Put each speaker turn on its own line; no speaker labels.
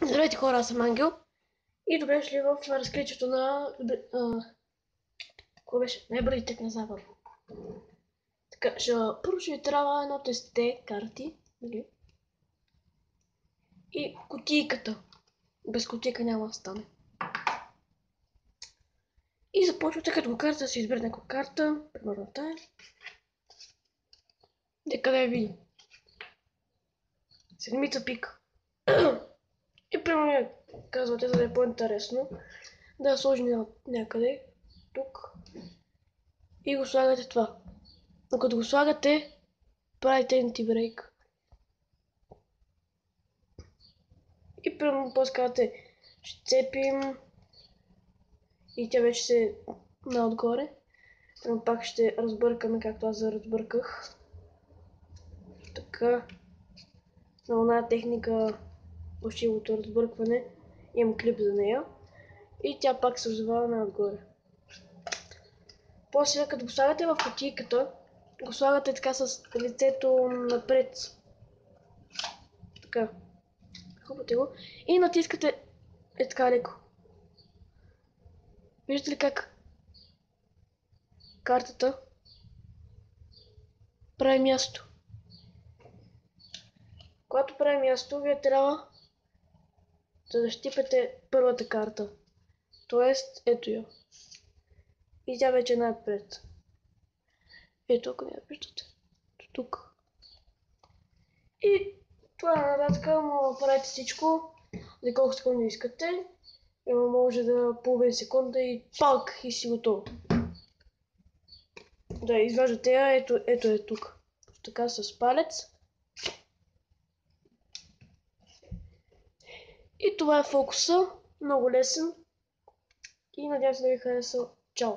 Здравейте хора, аз съм Ангел и добре шли в разкритието на... Кое беше? Най-бързите динозавър. Така, първо ще ви трябва едно тесте карти, нали? И кутийката. Без кутийка няма да стане. И започвате като карта, си изберете някаква карта, примерно тая. Нека да я види. Седмица пик. И примерно казвате, за да е по-интересно, да я сложим някъде, тук. И го слагате това. Но като го слагате, правите anti-break. И прямо после казвате, ще цепим и тя вече се наотгоре. Прямо пак ще разбъркаме, както аз разбърках. Така. На оная техника фалшивото разбъркване. Имам клип за нея. И тя пак се озовава наотгоре. После, като го слагате в кутийката, го слагате така с лицето напред. Така. Хубавате го. И натискате така леко. Виждате ли как картата прави място? Когато прави място, вие трябва да защипете първата карта. Тоест, ето я. И тя вече е напред. Ето, ако не я виждате. Тук. И това е нататък, но правите всичко, за колко секунди искате. Може да половин секунда и пак и си готово. Да, изваждате я, ето е тук. Така с палец. И това е фокуса. Много лесен. И надявам се да ви хареса. Чао!